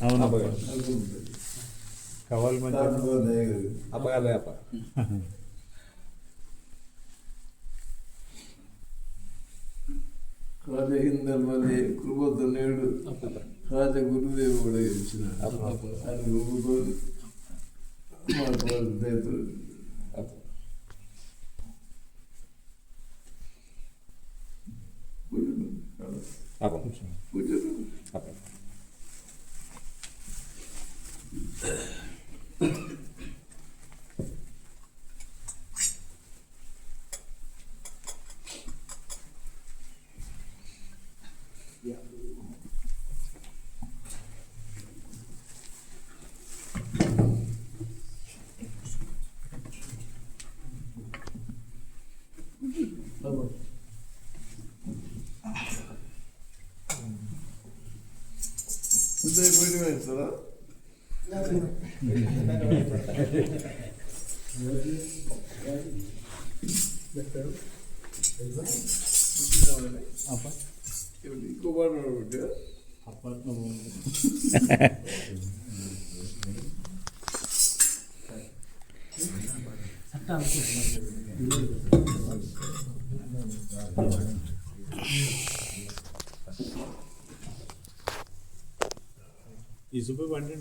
అవును కవల్ మంచి అప్పగాలే అప్ప రాజా హిందల్మని కృపతనేడు రాజా గురుదేవుడు కూడా ఇచ్చినాడు ఆయన నమ్ముకొని మాకు వాళ్ళు దయతో పూజలు పోయి వేస్తారా ఇంకో పాట ఈ సూపర్ బండి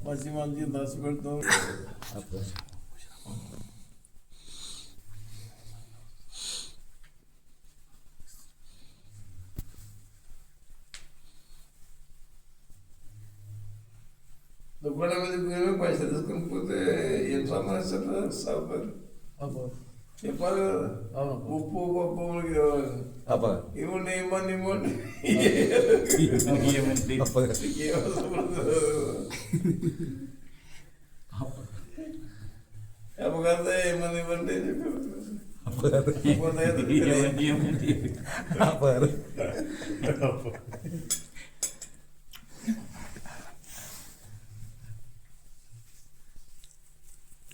మంచి మంచి దశ పెడతాం దుకాణం మీద పోయినా పైసలు తీసుకొని పోతే ఏం సమస్య సాగుతారు చెప్పాలి కదా ఉప్పు పప్పు ఇవ్వండి ఇవ్వండి ఇవ్వండి అప్పగంతా ఏమని ఇవ్వండి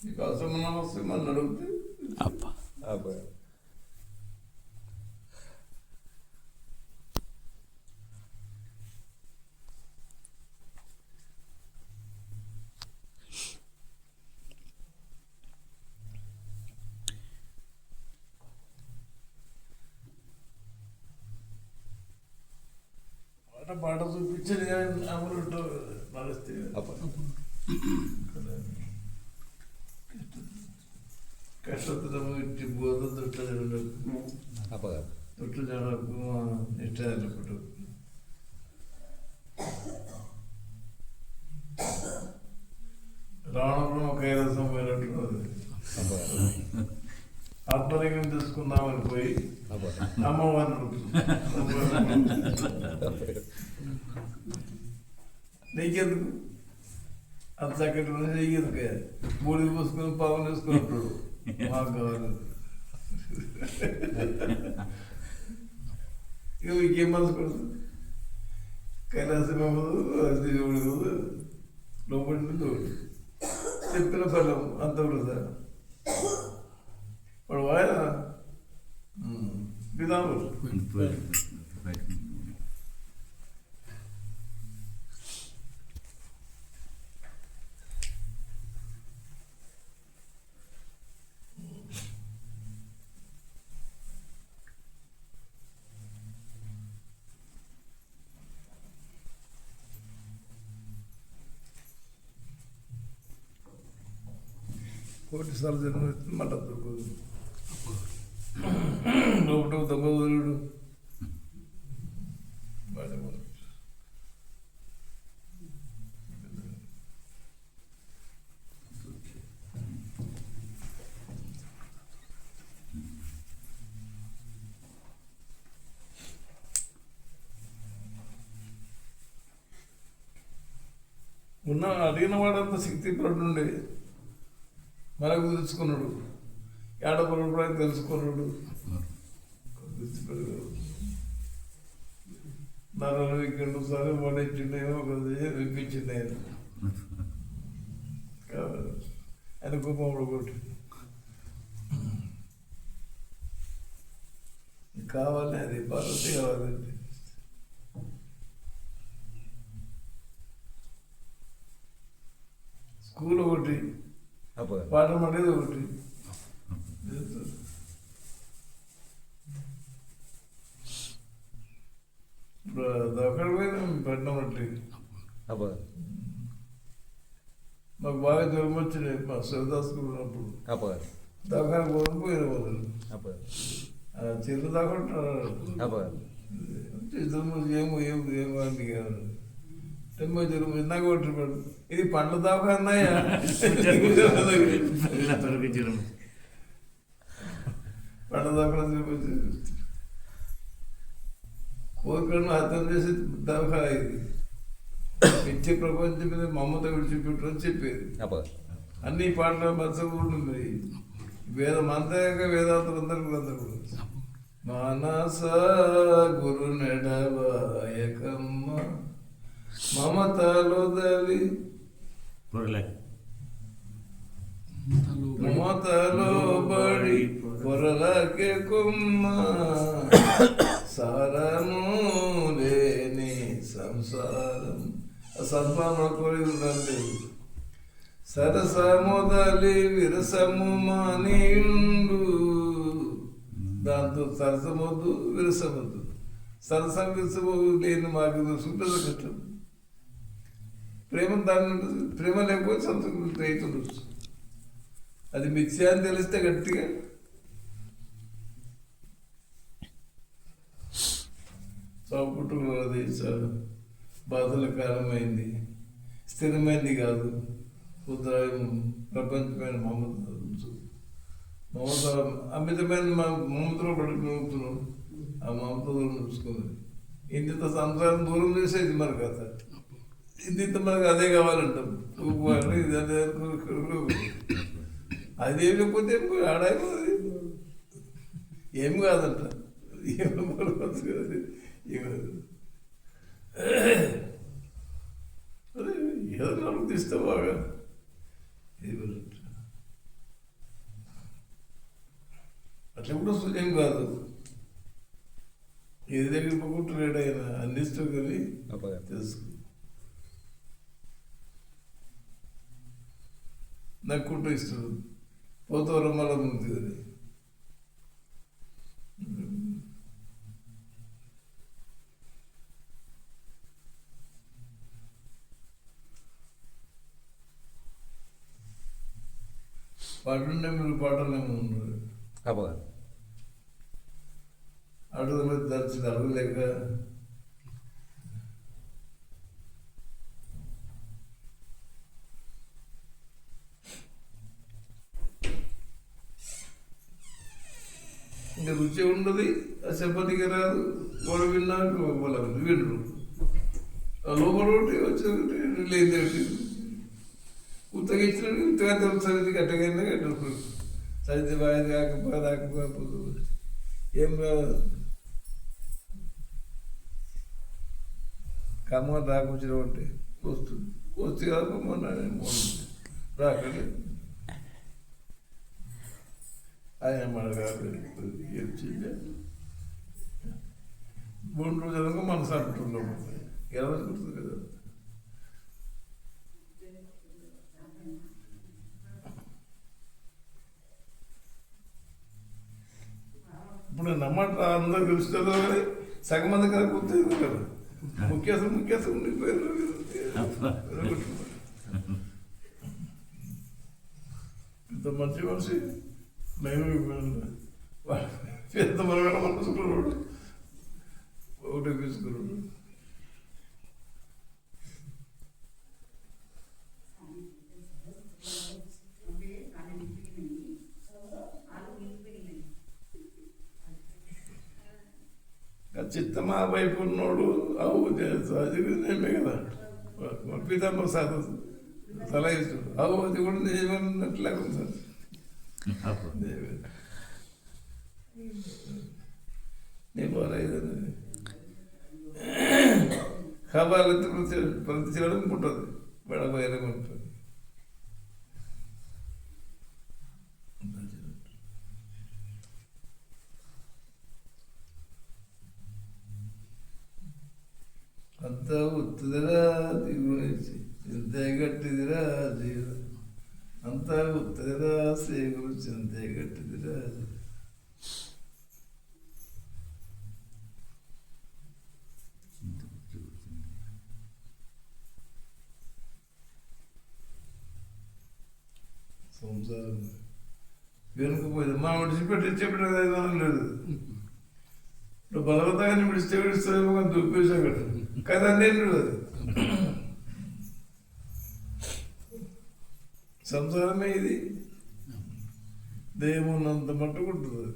నీకు అవసరం ఉన్న వస్తే మన అడిగితే పాట చూపించని కానీ అమలు నడిస్తే కష్టతరము ఇట్టి బోధ దొట్ట దొట్ట జనకు ఇష్టాలు రావణపురం కైలాసం పోయినట్టు ఆత్మలింగం తీసుకుందామని పోయి అమ్మవారిని నీకెందుకు అంత చక్కటి నీకెందుకు బూడిది పూసుకొని పావులు వేసుకున్నప్పుడు మాకు కావాలి ఇక మీకేం మనసుకూడదు కైలాసం అవ్వదు దేవుడు కాదు లోపలి తోడు చెప్పిన ఫలం అంత వృధా వాడు వాయన విధానం కోటిసార్లు జన్మ మళ్ళా దొరకదు లోపల దొంగదుడు ఉన్న అడిగిన వాడంతా శక్తి పడుండే మనకు తెలుసుకున్నాడు ఏడపడు తెలుసుకున్నాడు నన్ను ఇక్కడ సరే వాడు ఇచ్చిండేమో విప్పించింది ఆయన ఆయన కుప్పడు కొట్టి కావాలి అది భారతి కావాలండి కూల్ ఒకటి, అప్పుడు వాటర్ అనేది ఒకటి. ఇప్పుడు దొక్కడి పోయి పెట్టడం బట్టి అప్పుడు మాకు బాగా జ్వరం వచ్చినాయి మా శివదాస్కు ఉన్నప్పుడు. అప్పుడు దొక్కడికి పోవడం పోయిన పోతుంది అప్పుడు చిన్న దాకుంటారు అప్పుడు ఏమో ఏమో ఏమో అని కాదు. టెంపో జ్వరం ఇందాక కొట్టినాడు. ఇది పండ్ల దాకా అన్నాయా పండ్ల దాకా కోరికలను అర్థం చేసి దవాఖాన ఇది ఇచ్చే ప్రపంచం మీద మమ్మతో విడిచిపెట్టు అని చెప్పేది. అన్ని పాటలు మత్సకూడుంది. మంత్రక వేదాంతులందరూ అందరూ మానస గురు నెడవాయకమ్మ మమతలో దలి మమతలో బడి పొరలకే కొమ్మ సారము లేని సంసారం సద్భావన కోరి ఉండాలి. సరసముదలి విరసము మానియుండు. దాంతో సరసమొద్దు విరసమొద్దు. సరసం విరసము లేని మాకు చూసుకుంటే కష్టం. ప్రేమ దాని ప్రేమ లేకపోతే సంతృప్తి అవుతుండొచ్చు. అది మిథ్య అని తెలిస్తే గట్టిగా చౌపుట్టులో అది బాధల కాలమైంది, స్థిరమైంది కాదు. ఉద్రాయం ప్రపంచమైన మమత అమితమైన మమతలో పడుతున్నాం. ఆ మమత దూరం చూసుకుంది. ఇంత సంసారం దూరం చేసేది మన కథ. ఇంత మనకు అదే కావాలంటాం. ఇది అదే అది లేకపోతే ఆడైపోతుంది. ఏం కాదంట. అదే ఏదో నలుగు తీస్తే బాగా అట్లా కూడా సుజం కాదు. ఏది దగ్గర పోకుంటున్నాడు ఆయన అందిస్తూ కానీ తెలుసుకో. నక్కుంటూ ఇస్తాడు. పోతవరం మళ్ళా ముందు కానీ పాటలుండే మీరు పాటలేమో ఉన్నారు. అడుగుల దర్శన అడుగులేక ఇంకా రుచి ఉండదు. ఆ చెప్పదికి రాదు. వాడు విన్నాక వాళ్ళు వినరు. లోపల ఒకటి వచ్చి లేదు ఉత్తగా ఇచ్చినట్టు ఉత్తగా తెలుస్తుంది. గట్టగా కట్టు చదివితే బాగా రాకపోతే ఏం కాదు. కమ్మ రాకొచ్చిన అంటే వస్తుంది. వస్తే కాకపోతే రాకండి ఆయన మన కాదు. మూడు రోజులుగా మనసు అంటున్నాము. ఎలా కుడుతుంది కదా. ఇప్పుడు నమ్మట అందరూ తెలుస్తుంది కానీ సగం మంది కదా గుర్తుంది కదా. ముఖ్యాసం ఉండిపోయారు. ఇంత మంచి మనిషి మేము ఎంత మనమైన మనసుకున్నాడు. ఒకటి తీసుకున్నాడు. చిత్తమా వైపు ఉన్నోడు అవు చదివిందే కదా. పితమ్మ సలహా ఇస్తాడు. అవు అది కూడా నిజమన్నట్లాగా ఉంది సార్. ఖబాలు ప్రతి చేయడం ఉంటుంది. బెడబయలుగా ఉంటుంది. అంతా ఉత్తుదిరా దిగునిచ్చి ఇంత గట్టిదిరా జీవితం. అంతా ఉత్తరా శ్రీ గురు చింతే గట్టిదిరా. సంసారం వెనుకపోయింది. మనం విడిచిపెట్టి చెప్పడం లేదు. ఇప్పుడు బలవంతంగా విడిస్తేమో కానీ దుప్పేసాడు కదా, నేను అది సంసారమే. ఇది దేహం ఉన్నంత మట్టుకుంటుంది.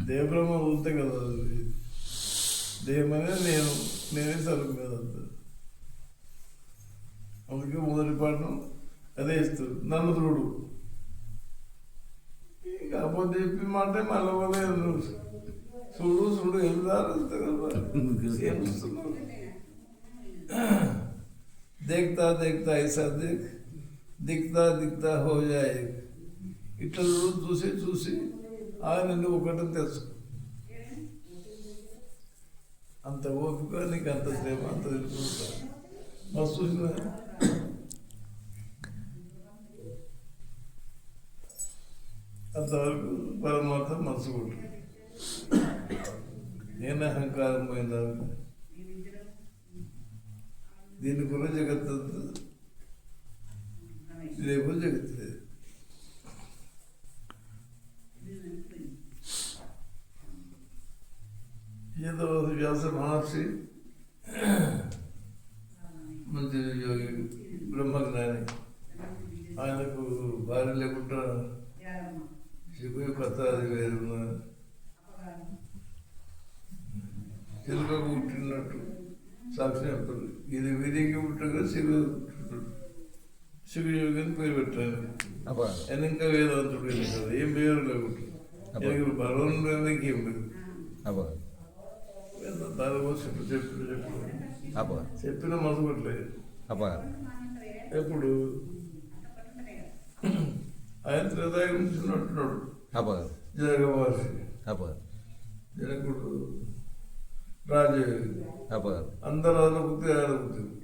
దేవబ్రహ్మ ఉంటే కదా అది. దేహం అనేది నేనే సరుకు కదా అంత. అందుకే మొదటి పాఠం అదే ఇస్తుంది, నన్ను చూడు. కాకపోతే చెప్పి మాట మళ్ళీ పోతే చూడు చూడు వెళ్తారు ఏం చూస్తున్నావు. देखता देखता ऐसा देख, दिखता दिखता हो जाए. ఇట్లా చూసి చూసి ఆయన ఒకటని తెలుసు. అంత ఓపిక నీకు, అంత శ్రమ, అంత తెలుసుకుంటా మస్తు చూసిన. అంతవరకు పరమాత్మ మనసు ఉంటుంది. నేను అహంకారం పోయిన దీని కూడా జగత్తు రేపు జగత్తు లేదు. ఏదో వ్యాస మహర్షి మంచి యోగి, బ్రహ్మజ్ఞాని, ఆయనకు భార్య లేకుండా శివ కథ అది వేరు. చిలుకకు పుట్టినట్టు సాక్షి చెప్తారు. ఇది వీరికి పుట్టగా శివయోగి అని పేరు పెట్టాను. ఆయన ఇంకా వేదాంతుడు కదా, ఏం పేరు లేకుండా భగవాన్ ఏం లేదు. దానికోసం చెప్పిన మనసు కొట్టలేదు. ఎప్పుడు ఆయన త్రేతాయుగం నుంచి ఉన్నట్టున్నాడు. జనక మహర్షి, జనకుడు రాజయోగి, అందరూ అనుకుంటే ఆయన అనుకుంటుంది.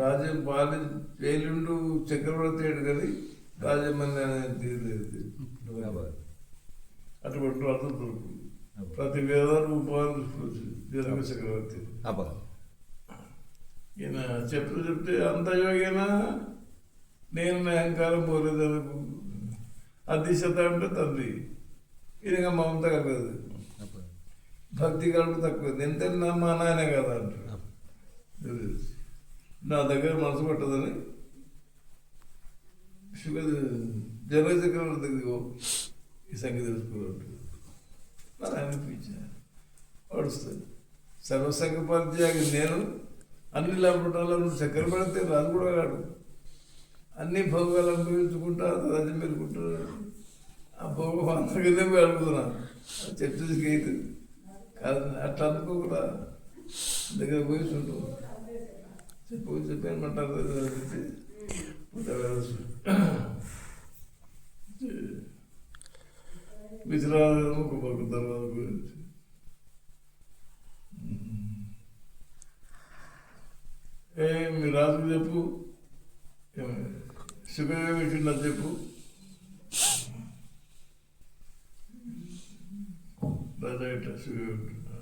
రాజ్యం పాలి జైలుండు చక్రవర్తి అయ్యాడు కానీ రాజ్యమని ఆయన తీరలేదు. అటువంటి అర్థం దొరుకుతుంది. ప్రతి వేదాన్ని ఉపాధి చూసుకోవచ్చు జనక చక్రవర్తి. ఈయన చెప్తే అంత యోగినా నేను అహంకారం పోలేదనుకు. అధిశత అంటే తండ్రి, ఈయనగా మమత కలగదు, భక్తి కలుపు తక్కువ. ఎంత మా నాయన కదా అంటారు. నా దగ్గర మనసు పట్టదని జనక చక్రవర్తి దగ్గర ఈ సంగతి తెలుసుకోవాలంటారు. మరి అనిపించాను పడుస్తుంది. సర్వసంగ పరిత్యాగి నేను అన్ని లాభాలను చక్కెర పడితే రాదు కూడా కాడు. అన్ని భోగాలు అనుభవించుకుంటా రాజ్యం పెరుగుకుంటున్నాడు. ఆ భోగం అంతకనే అడుగుతున్నాను. చర్చకి అయితే కాదు అట్లా అనుకోకుండా దగ్గర పోయి ఉంటాం. చెప్పేయమంటారు విశ్రామం ఒక తర్వాత గురించి మీ రాజుకు చెప్పు, సుఖమే పెట్టిందా చెప్పు. రాజా ఇట్లా సుఖమే పెట్టిందా.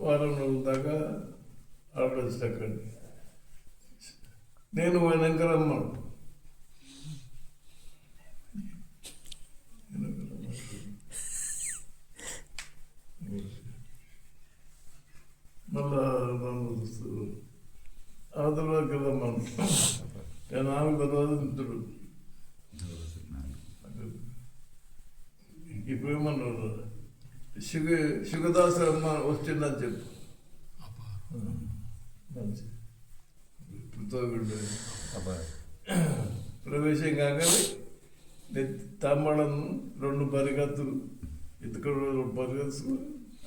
వారం రోజుల దాకా ఆర్డర్ వచ్చేటక్కడి నేను పోయినాక రమ్మను. మళ్ళా ఆ తర్వాత రమ్మను. నేను ఆమె తర్వాత మిత్రుడు ఇప్పుడేమన్నారు, శుగదాసు అమ్మ వచ్చిందని చెప్పు. మంచి ప్రవేశం కాగానే తాంబాళం 2 పరిగెత్తులు ఎత్తుకొని 2 పరిగెత్తులు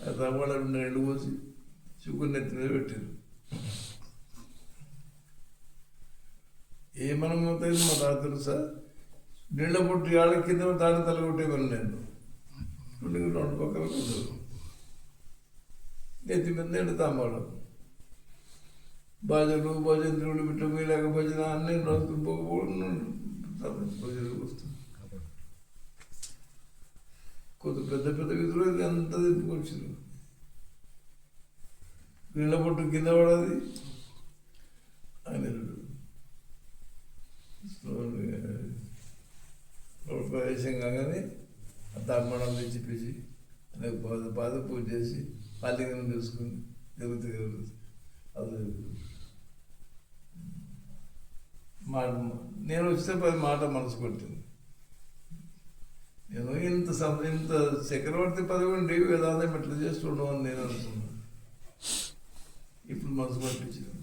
ఆ తాంబాళం నీళ్ళు పోసి శుకుని నెత్తి మీద పెట్టారు. ఏమనం అవుతుంది మా తాత తెలుసా, నీళ్ళ పుట్టి ఆడ కింద తాళం తలగొట్టేవాళ్ళు. నేను రెండు పక్కల కుదరు నెత్తి మీద ఎండు తాంబాళం భజనలు భజంత్రులు బిట్ట మీలాగ భజన అన్నీ భజనలు వస్తుంది. కొద్ది పెద్ద పెద్ద విధులు అంతా తిప్పుకొచ్చారు. నీళ్ళ పొట్టు కింద పడది ఆయన ప్రవేశం కాగానే తాంబడం తెచ్చిపించి పాద పూజ చేసి పాలింగం తీసుకుని జరుగుతుంది. అది మాట నేను వస్తే 10 మాట మనసు కొట్టింది. నేను ఇంత చక్రవర్తి పదవి ఉండి వేదాంతం ఎట్లా చేస్తుండవు అని నేను అనుకున్నాను. ఇప్పుడు మనసు పట్టించాను.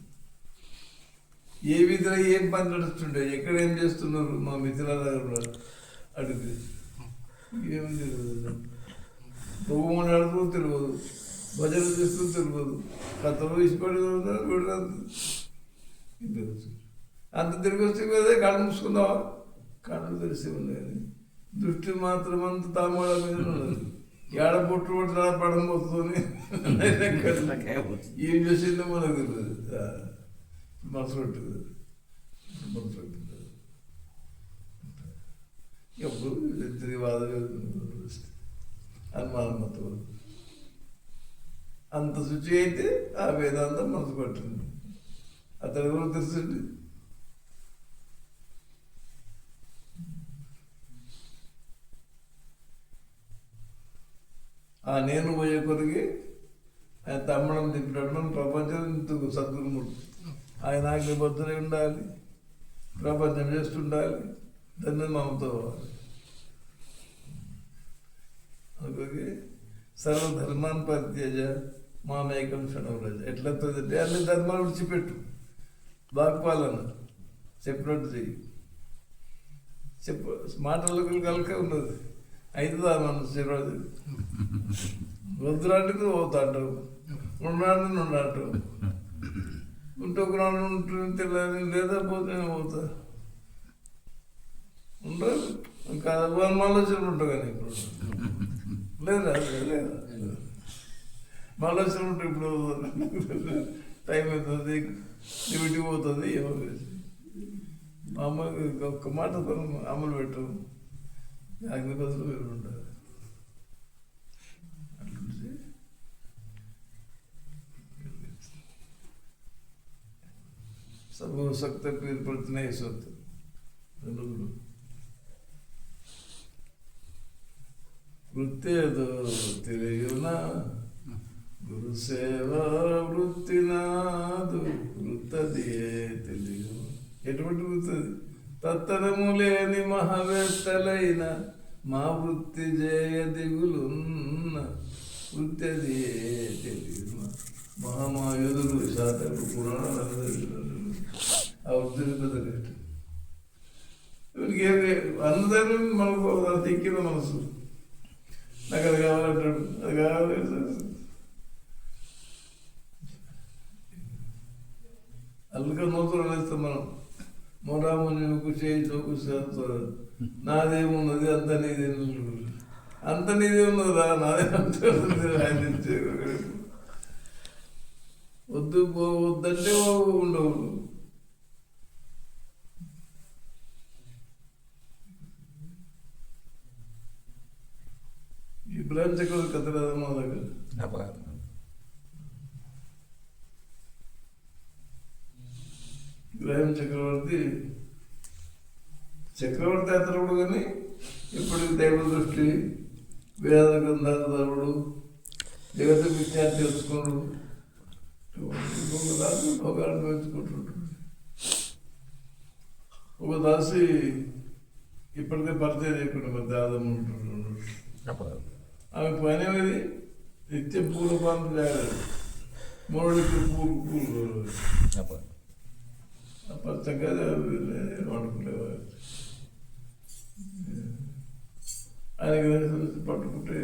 ఏ విధిలో ఏం పని నడుస్తుండే, ఎక్కడ ఏం చేస్తున్నారు మా మిత్రుల కూడా అడిగితే ఏం తెలియదు. భగవాన్ అడుగుతూ తెలియదు, భజన చేస్తూ తెలియదు, కథలు ఇష్టపడి తెలుసు. అంత తిరిగి వస్తే కదా కళ్ళు మూసుకుందావా, కళ్ళు తెలిసి ఉంది కానీ దృష్టి మాత్రం అంత తామాడ మీద ఉన్నది. ఏడ పొట్టు పొట్టు పడం పోతుంది. ఏం చేసిందో మనకు తెలియదు. మనసు పెట్టదు, మనసు పెట్టదు. ఎప్పుడు తిరిగివాదం అనుమానం మొత్తం అంత శుచి అయితే ఆ వేదాంతం మనసు పట్టింది. అతను ఎవరు తెలుసండి? ఆ నేను పోయే కొరికి ఆయన తమ్మడం తిప్పడం మనం ప్రపంచం ఇందుకు సద్గురుముడు. ఆయన ఆజ్ఞబద్ధులై ఉండాలి, ప్రపంచం చేస్తుండాలి, దాన్ని మమతో అనుకోకి సర్వధర్మాన్ని పరిత్యజ మామేకం క్షణవ్రజ. ఎట్లా అంటే అన్ని ధర్మాలు విడిచిపెట్టు, వాగ్పాలన చెప్పినట్టు చెయ్యి. మాటలకు కలక ఉన్నది అవుతుందా మన శివరాజు? వద్దురాంటికి పోతాడు, ఉండాలని ఉండటం, ఉంటే ఒక నాడు ఉంటుంది తెలియదు, లేదా పోతే పోతా ఉండదు. ఇంకా ఆలోచనలు ఉంటాయి కానీ ఇప్పుడు లేదా లేదా ఆలోచనలు ఉంటాయి. ఇప్పుడు టైం అవుతుంది, డ్యూటీ పోతుంది. మా అమ్మకి ఒక్క మాట అమలు పెట్టు, అగ్ని బదులు వేరు ఉంటారు. అట్లుంటే సబు సక్త పేరు పడుతున్నాయి. సొత్తు తెలుగులో వృత్తేదో తెలియనా గురు సేవ వృత్తి నాదు వృత్తదియే తెలియ. ఎటువంటి వృత్తది? తత్తరము లేని మహావేత్తలైన మా వృత్తి జయ దిగులున్న వృత్తి తెలియదు. మహామాయుధులు శాతలు పురాణాలు ఆ వృత్తిని పెద్దగట్టు అందరూ మనకు తిక్కిన మనసు. నాకు అది కావాలంటాడు, అది కావాలి. అందుకే నూతన వేస్తాం మనం. మోరాముకు చేయి చోకు నాదేమున్నది అంత నీదే, అంత నీదే ఉన్నదిరా, నాదే అంత వద్దు వద్దంటే ఉండవు. ఇబ్రాహిం చక్రవర్తి కథ కదా మా దగ్గర. ఇబ్రాహిం చక్రవర్తి అతడు కానీ ఇప్పటికి దైవ దృష్టి, వేద గ్రంథాల చదువుడు, జగత విజ్ఞానం తెలుసుకున్నాడు, భోగాలను పెంచుకుంటుంటాడు. ఒక దాసి ఇప్పటికే పరిచయం చేయకుండా మరి దాదం ఉంటుంటాడు. ఆమె పని అనేది నిత్యం పూల పాలు చేయాలి. 3 పూలు పచ్చగా వండుకునేవారు. ఆయనకి పట్టుకుంటే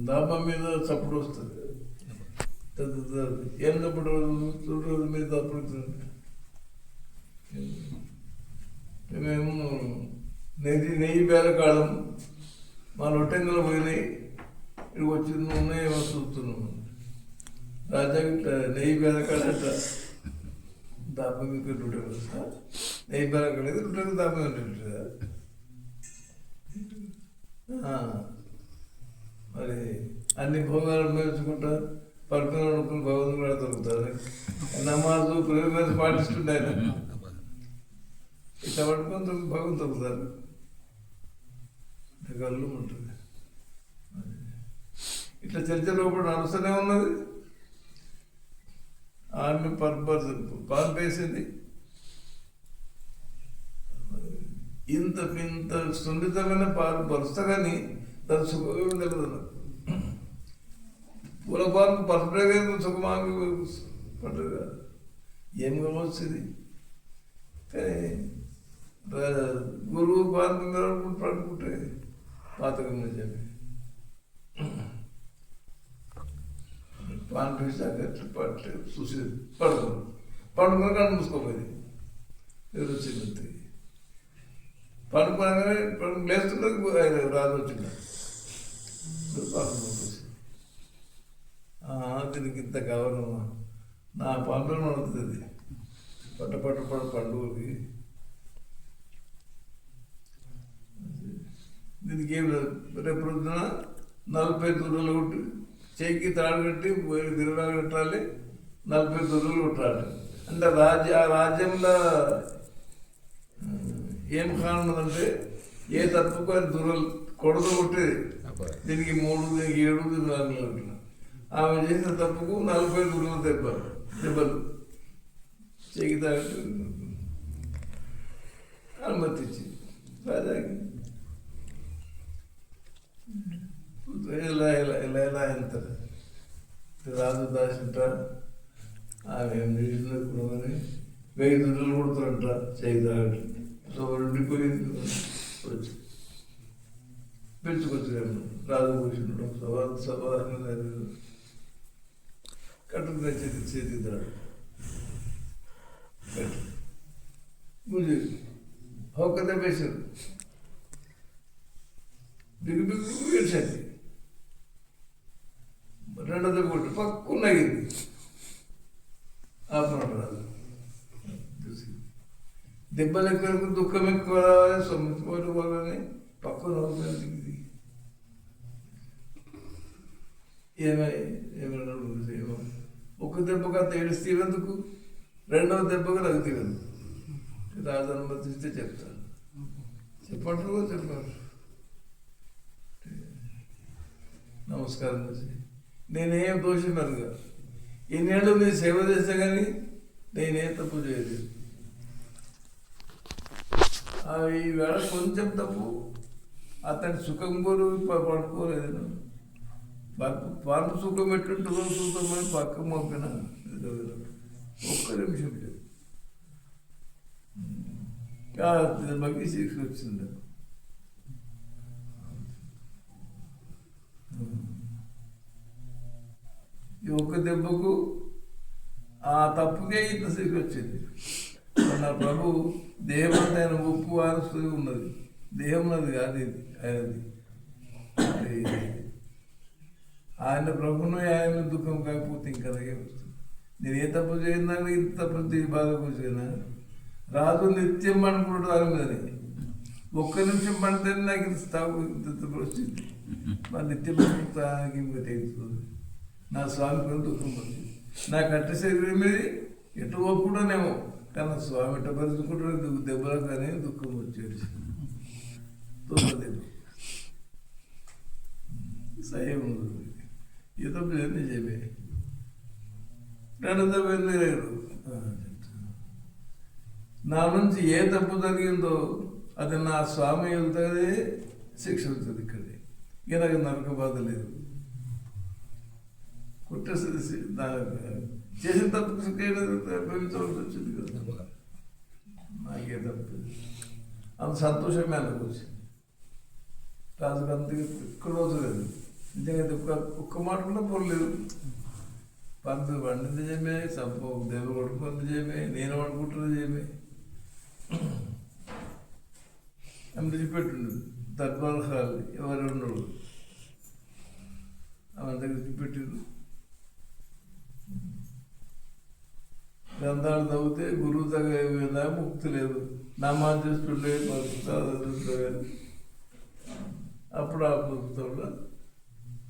దాబా మీద చప్పుడు వస్తుంది. ఏం చప్పుడు చూడు మీద తప్పుడు. మేము నెయ్యి బేరకాలం మా లొట్టెంగలు పోయినాయి, ఇక్కడికి వచ్చి ఉన్నాయేమో చూస్తున్నాం. రాజా ఇట్లా నెయ్యి బెరకాడట దాప మీకు ఉంటుంది సార్, నెయ్యి బెరకలేదు ఉంటుంది దాప ఉంటుందా? మరి అన్ని భోగాలు మేర్చుకుంటా పడుకుని అనుకుని భగవంతుడు కూడా దొరుకుతారు. నమాజు ప్రేమ పాటిస్తుండే ఆయన ఇట్లా పడుకొని భగవంతు దొరుకుతారు. కళ్ళు ఉంటుంది. ఇట్లా చర్చ లోపల నడుస్తూనే ఉన్నది. ఆమె పంపేసింది. ఇంత సున్నితమైన పాలు పరుస్తా కానీ దాని సుఖమేమి తెలియదు నాకు. పూల పాలకు పరపడగా సుఖమాకి పడ్డది కాదు, ఏం కావచ్చింది. కానీ గురువు పాలు పడుకుంటే పాతకం చెప్పి పాన్ పీసాక పట్టలేదు చూసేది. పడుకుని కానీ మూసుకోపోయింది. ఎవరు వచ్చింది పడుకోగానే లేస్తున్నది రాజు వచ్చింది. దీనికి ఇంత కావాలమ్మా, నా పండుగ నడుతుంది పండుగకి. దీనికి ఏం లేదు. రేపు పొద్దున 40 దూరాలు కొట్టి చేయికి తాడు కట్టి దిరడాలు కట్టాలి, 40 దూరాలు కొట్టాలి. అంటే రాజ్యంలో ఏం కానున్నదంటే ఏ తప్పుకు ఆయన దూరాలు కొడత కొట్టేది. దీనికి 3, దీనికి 7, దీనికి 4 ఆమె చేసిన తప్పుకు 40 దూరాలు దెబ్బలు చేయికి తాగట్టు అనుమతి ఇచ్చింది రాజాకి. ఎలా ఎంత రాజు దాచింట ఆమె ఏం చేసినప్పుడు అని 1000 దూరాలు కొడుతారంట చేయి తాగట్టు. సో ఉండిపోయింది. వచ్చి పిలుచుకొచ్చాను రాజు కూర్చున్నాడు. సభ కట్టుకు తెచ్చేది చేతిద్దాడు ముందు ఒక్క దెబ్బేశారు. బిగు ఏడ్చండి. రెండో దెబ్బ కొట్టి పక్కున్నగింది. ఆపన్నాడు రాజు. దెబ్బలు ఎక్కువ దుఃఖం ఎక్కువ సొమ్మిపోవడం వల్లనే పక్కన దిగింది. ఏమన్నా ఒక దెబ్బగా ఏడిస్తే ఎందుకు, రెండవ దెబ్బగా నాకు తీరదు. రాజు అనుమతిస్తే చెప్తాను. చెప్పారు. నమస్కారం చేసి నేనేం దోషం మెరుగా, ఎన్నేళ్ళు నీ సేవ చేస్తే కానీ నేనేం తప్పు చేయలేదు. ఈవేళ కొంచెం తప్పు, అతని సుఖం కూడా పడుకోలేదు. పార్పు సుఖం ఎట్టుంటుందో చూద్దామని పక్క మోపిన. ఒక్క నిమిషం బగ్గి శిక్ష వచ్చింది. ఈ ఒక్క దెబ్బకు ఆ తప్పుకే ఇంత శిక్ష వచ్చింది. నా ప్రభు దేహం అంటే ఆయన ఉప్పు ఆరుస్తూ ఉన్నది, దేహం ఉన్నది కాదు ఇది ఆయనది. ఆయన ప్రభును ఆయన దుఃఖం కాకపోతే ఇంకా వస్తుంది. నేను ఏ తప్పు చేయను, ఇంత తప్పు బాధ కూర్చున్నా. రాజు నిత్యం పండుకుంటాడు దాని మీదని. ఒక్క నిమిషం పండితే నాకు ఇంత తాగు ఇంత వచ్చింది. మా నిత్యం పండుతానికి ఇంకా తెలుస్తుంది. నా స్వామి పని దుఃఖం వచ్చింది. నా కట్ట శరీరం మీద ఎటు ఒప్పుడనేమో, కానీ స్వామి ఎట్ట పరుచుకుంటాడు దెబ్బలు కానీ దుఃఖం వచ్చేది. దెబ్బ సహయం ఉంటుంది. ఈ తప్పు నిజమే. రెండో వెళ్ళలేరు. నా నుంచి ఏ తప్పు జరిగిందో అది నా స్వామి వెళ్తే శిక్ష అవుతుంది. ఇక్కడే ఇక నాకు నరక బాధ లేదు. కుట్రేసి చేసిన తప్పు అనుభవించవలసి వచ్చింది కదా. నాకే తప్పు అంత సంతోషమే అనుకోవచ్చు. రాజుకు అంత ఎక్కువ రోజు లేదు. నిజంగా ఒక్క మాట కూడా పోలేదు. పంపి వండి నిజమే, సంప దెబ్బ కొడుకుని నిజమే, నేను వండుకుంటున్న నిజమే. ఆమె విడిచిపెట్టిండు దర్బార్ హాల్ ఎవరు ఉండడు ఆమె దగ్గర విడిచిపెట్టిండు. గ్రంథాలు చదివితే గురువు తగ్గ ముక్తి లేదు, నమాజ్ చేస్తుండే పరిస్థితి. అప్పుడు ఆ పుస్తకంలో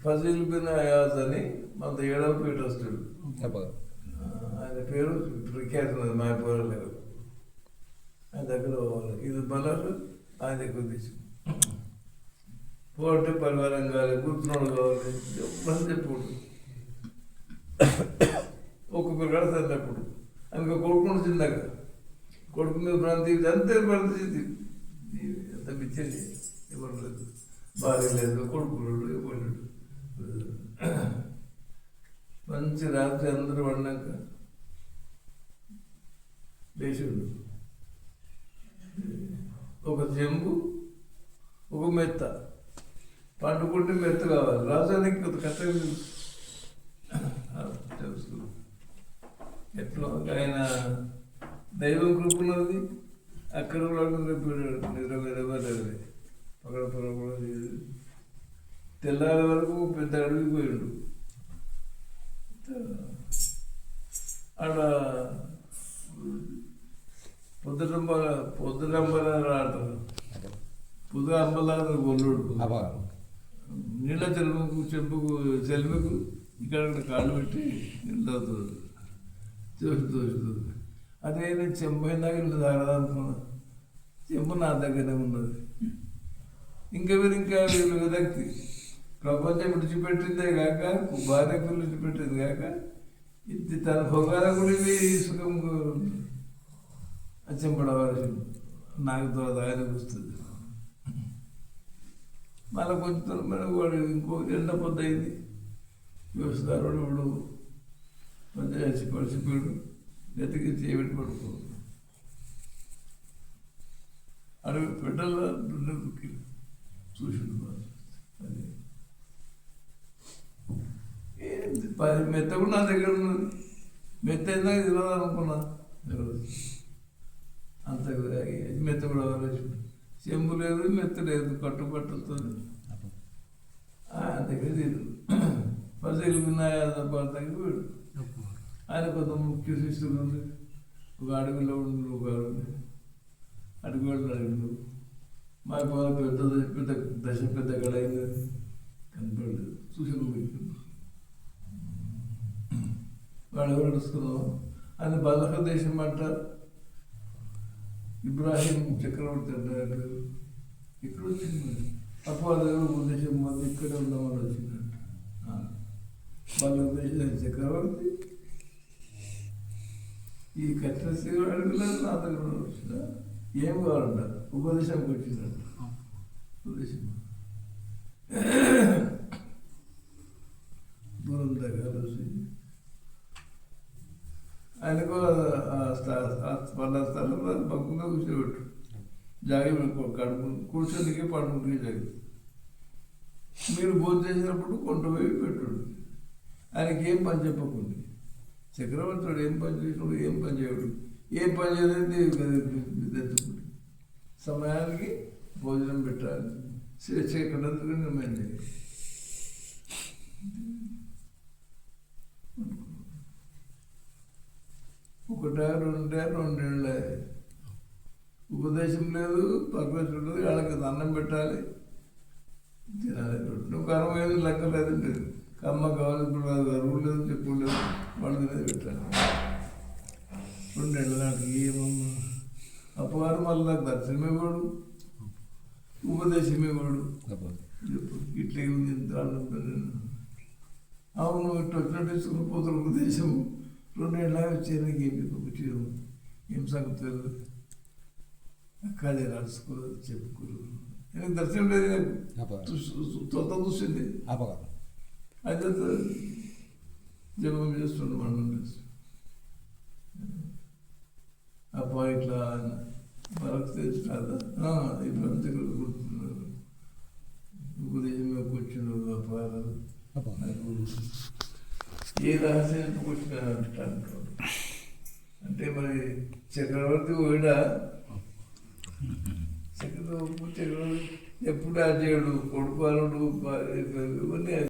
ఫజీల్ బిన్ అయాజ్ అని మన 7వ పీఠస్థుడు, ఆయన పేరు ప్రఖ్యాతి ఉన్నది మా పేరు లేదు. ఆయన దగ్గర పోవాలి, ఇది బలాలు ఆయన దగ్గర తీసు పోతే పరివారం కావాలి, గుర్తునోడు కావాలి అని చెప్పుడు ఒక్కొక్కరు కడతారు. ఆయనకు కొడుకుని చిన్నగా కొడుకు మీద భ్రాంతి అంతే భ్రాంతి ఎంత పిచ్చేది ఎవరు లేదు, భార్య లేదు, కొడుకులు ఎవరు. మంచి రాత్రి అందరూ పడినాక లేచుడు, ఒక చెంబు ఒక మెత్త, పండుకుంటే మెత్త కావాలి, రాజానికి కొంత కష్టం తెలుసు. ఎట్లా ఆయన దైవం కృపన్నది అక్కడ కూడా నిద్రపోయాడు. పగడ పొర తెల్లారి వరకు పెద్ద అడవికి పోయాడు. ఆడ పొద్దుటంబల అంటారు, పొద్దు అంబలాగా గొల్లుడు నీళ్ళ చెంపుకు చెల్మికు ఇక్కడ కాళ్ళు పెట్టి నీళ్ళు తాగుతుంది, చూస్తుంది. అదే నేను చెంపైనా ఇల్లు తాగదనుకున్నా, చెంపు నా దగ్గరే ఉన్నది. ఇంకా వీళ్ళు వెదక్తి ప్రపంచం విడిచిపెట్టిందే కాక, భార్యకు విడిచిపెట్టింది కాక, ఇది తన భోగాల గుడి సుఖం చెంపడవలసి నాకు తర్వాత ఆయన వస్తుంది. మళ్ళీ కొంచెం వాడు ఇంకో ఎండ పొద్దు అయింది, వ్యవసాయదారుడు ఇప్పుడు పంచాయతీ పరిచిపోయాడు, నెత్తికి చేయబెట్టి పడుకోడు. అడవి పెట్టాల చూసిండు. అది మెత్త కూడా నా దగ్గర ఉన్నది, మెత్త అయినా తెలియదు అనుకున్నా. అంత మెత్త కూడా చెంబు లేదు, మెత్త లేదు, కట్టుబట్టలతో దగ్గర తీరు ఫజీల్ బిన్ అయాజ్ దగ్గర పోయాడు. ఆయన కొంత ముఖ్య శిష్యులు ఉంది, ఒక అడవిలో ఉండు, ఒక అడుగు అడిగిండు. మా పొలం పెద్ద దశ పెద్ద గడైంది కనపడలేదు, చూసి వాడు ఎవరు నడుస్తున్నాం. ఆయన బలహ దేశం అంటారు, ఇబ్రాహీం చక్రవర్తి అంటారు పేరు. ఇక్కడ వచ్చింది అప్పుడు వాళ్ళ దగ్గర ఉద్దేశం మంది ఇక్కడే ఉన్నామని వచ్చిందంట. బలహ చక్రవర్తి ఈ కట్టెసి అడుగులేదు, నా దగ్గర వచ్చిన ఏం కావాలంట, ఉపదేశంకి వచ్చిందంట. ఉపదేశం దూరం దగ్గర ఆయనకు పన్న స్థలంలో పక్కగా కూర్చోబెట్టు, జాగి కడుపు కూర్చొనికి పండుగకి జాగి. మీరు భోజనం చేసినప్పుడు కొంట పోయి పెట్టుడు. ఆయనకి ఏం పని చెప్పకండి. చక్రవర్తుడు ఏం పని చేసినాడు, ఏం పని చేయడు, ఏం పని చేయలేదు ఎత్తుకుంటు. సమయానికి భోజనం పెట్టాలి, స్వేచ్ఛ ఎక్కడ నిర్ణయం చేయాలి. ఒకటా రెండేళ్ళ ఉపదేశం లేదు, పర్పస్ ఉండదు. వాళ్ళకి అన్నం పెట్టాలి, తినాలి. నువ్వు కర్మ లేదు, లెక్క లేదంటే కమ్మ కావాలి, ఇప్పుడు అరువు లేదు, చెప్పుడు లేదు, వాళ్ళు తినేది పెట్టాలి. 2 ఏళ్ళ నాటికి ఏమమ్మా అప్పగారు మళ్ళీ నాకు దర్శనం ఇవ్వడు, ఉపదేశం ఇవ్వడు. ఇట్లా అవును ఇట్లా వచ్చినట్టు తీసుకుని పోతున్న ఉపదేశం 2 ఏళ్ళ వచ్చేది. ఏం సంగతి తెలియదు, అక్కడే నడుచుకోలేదు, చెప్పుకోలేదు. నేను దర్శనం లేదు, తొంత చూసింది. అయితే జపం చేస్తుండే, మనం చేస్తుండే. అప్ప ఇట్లా మనకు తెలుసు కదా, ఇప్పుడు అంతే కూర్చున్నారు. ఉపదేశం కూర్చున్నారు అపారాలు. ఏ రహస్యం కూర్చున్నారు అంటే మరి చక్రవర్తి కూడా చక్కగా పూర్తి ఎప్పుడు ఆ చేయడు కొడుకు అల్లుడు ఇవన్నీ